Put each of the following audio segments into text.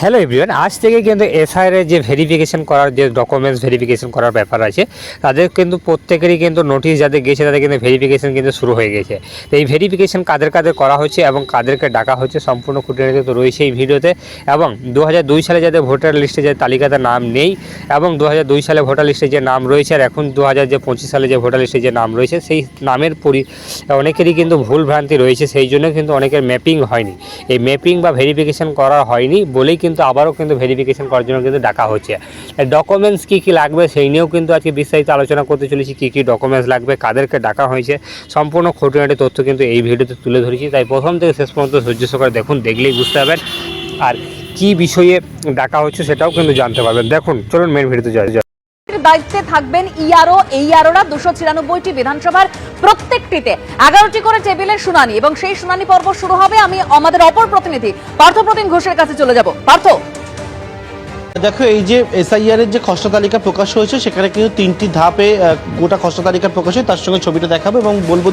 Hello everyone, আজ থেকে কিন্তু এসআইআর এর যে ভেরিফিকেশন করার যে ডকুমেন্টস ভেরিফিকেশন করার ব্যাপার আছে তাদের কিন্তু প্রত্যেকেরই কিন্তু নোটিশ যাদের গেছে তাদের কিন্তু ভেরিফিকেশন কিন্তু শুরু হয়ে গেছে। তো এই ভেরিফিকেশন কাদের কাদের করা হচ্ছে এবং কাদেরকে ডাকা হচ্ছে সম্পূর্ণ খুঁটিনাটি তো রয়েছে এই ভিডিওতে। এবং 2002 সালে যাদের ভোটার লিস্টে যে তালিকাতে নাম নেই এবং 2002 সালে ভোটার লিস্টে যে নাম রয়েছে আর এখন 2025 সালে যে ভোটার লিস্টে যে নাম রয়েছে সেই নামের অনেকেরই কিন্তু ভুল ভ্রান্তি রয়েছে, সেই জন্য কিন্তু অনেকের ম্যাপিং হয়নি। এই ম্যাপিং বা ভেরিফিকেশন করা হয়নি বলেই কিন্তু আবারও কিন্তু ভেরিফিকেশন করার জন্য কিন্তু ডাকা হচ্ছে। ডকুমেন্টস কী কী লাগবে সেই নিয়েও কিন্তু আজকে বিস্তারিত আলোচনা করতে চলেছি, কী কী ডকুমেন্টস লাগবে, কাদেরকে ডাকা হয়েছে, সম্পূর্ণ খুঁটিনাটি তথ্য কিন্তু এই ভিডিওতে তুলে ধরেছি। তাই প্রথম থেকে শেষ পর্যন্ত ধৈর্য সহকারে দেখুন, দেখলেই বুঝতে পারবেন আর কী বিষয়ে ডাকা হচ্ছে সেটাও কিন্তু জানতে পারবেন। দেখুন, চলুন মেন ভিডিওতে যাই। দায়িত্বে থাকবেন ইআরও। এইআরওরা 294টি বিধানসভার প্রত্যেকটিতে 11টি করে টেবিলের শুনানি এবং সেই শুনানি পর্ব শুরু হবে। আমি আমাদের অপর প্রতিনিধি পার্থপ্রতিম ঘোষের কাছে চলে যাব। পার্থ, দেখো, এই যে এসআইআর এর যে খসড়া তালিকা প্রকাশ হয়েছে সেখানে কিন্তু 3টি ধাপে গোটা খসড়া তালিকা প্রকাশ হয়, তার সঙ্গে ছবিটা দেখাবো এবং বলবো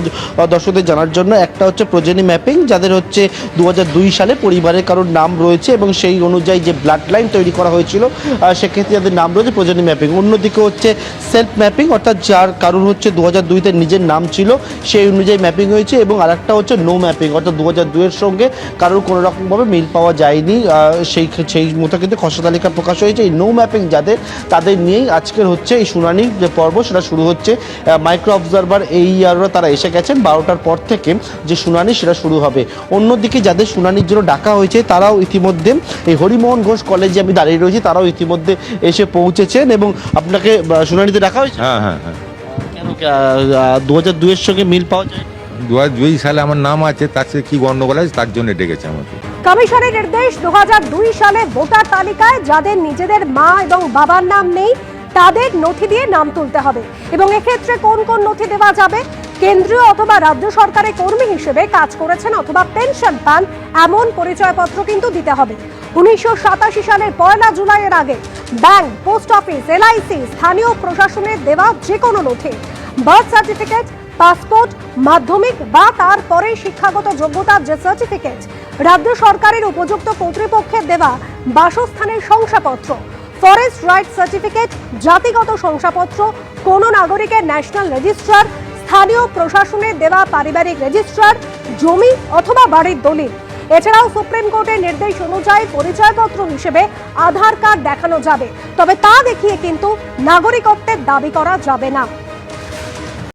দর্শকদের জানার জন্য। একটা হচ্ছে প্রোজেনি ম্যাপিং, যাদের হচ্ছে 2002 সালে পরিবারের কারোর নাম রয়েছে এবং সেই অনুযায়ী যে ব্লাড লাইন তৈরি করা হয়েছিল সেক্ষেত্রে যাদের নাম রয়েছে প্রোজেনি ম্যাপিং। অন্যদিকে হচ্ছে সেলফ ম্যাপিং, অর্থাৎ যার কারোর হচ্ছে 2002-তে নিজের নাম ছিল সেই অনুযায়ী ম্যাপিং হয়েছে। এবং আরেকটা হচ্ছে নো ম্যাপিং, অর্থাৎ 2002-এর সঙ্গে কারোর কোনো রকমভাবে মিল পাওয়া যায়নি, সেই মতো কিন্তু খসড়া তালিকা প্রকাশ হয়েছে। এই নো ম্যাপিং যাদের, তাদের নিয়েই আজকের হচ্ছে এই শুনানির যে পর্ব সেটা শুরু হচ্ছে। মাইক্রো অবজারভার এইআরওরা তারা এসে গেছেন, 12টার পর থেকে যে শুনানি সেটা শুরু হবে। অন্যদিকে যাদের শুনানির জন্য ডাকা হয়েছে তারাও ইতিমধ্যে এই হরিমোহন ঘোষ কলেজে আমি দাঁড়িয়ে রয়েছি, তারাও ইতিমধ্যে এসে পৌঁছেছেন এবং আপনাকে শুনানিতে ডাকা হয়েছে। হ্যাঁ। কেন 2002-এর সঙ্গে মিল পাওয়া যায়? 2002 সালে আমার নাম আছে, তার সাথে কি গন্ডগোল আছে তার জন্য ডেকেছে আমাকে। কমিশনের নির্দেশ, 2002 সালে ভোটার তালিকায় যাদের নিজেদের মা এবং বাবার নাম নেই তাদের নথি দিয়ে নাম তুলতে হবে। এবং এক্ষেত্রে কোন কোন নথি দেওয়া যাবে? কেন্দ্রীয় অথবা রাজ্য সরকারের কর্মী হিসেবে কাজ করেছেন অথবা পেনশন পান এমন পরিচয়পত্র কিন্তু দিতে হবে। 1987 সালের 1 জুলাইয়ের আগে ব্যাংক, পোস্ট অফিস, এলআইসি, স্থানীয় প্রশাসনের দেওয়া যে কোনো নথি, বার্থ সার্টিফিকেট, পাসপোর্ট, মাধ্যমিক বা তারপরে শিক্ষাগত যোগ্যতার যে সার্টিফিকেট, রাজ্য সরকারের উপযুক্ত কর্তৃপক্ষের দেওয়া বাসস্থানের শংসাপত্র, ফরেস্ট রাইট সার্টিফিকেট, জাতিগত শংসাপত্র, কোন নাগরিকের ন্যাশনাল রেজিস্ট্রার, স্থানীয় প্রশাসনের দেওয়া পারিবারিক রেজিস্ট্রার, জমি অথবা বাড়ির দলিল। এছাড়াও সুপ্রিম কোর্টের নির্দেশ অনুযায়ী পরিচয়পত্র হিসেবে আধার কার্ড দেখানো যাবে, তবে তা দেখিয়ে কিন্তু নাগরিকত্বের দাবি করা যাবে না।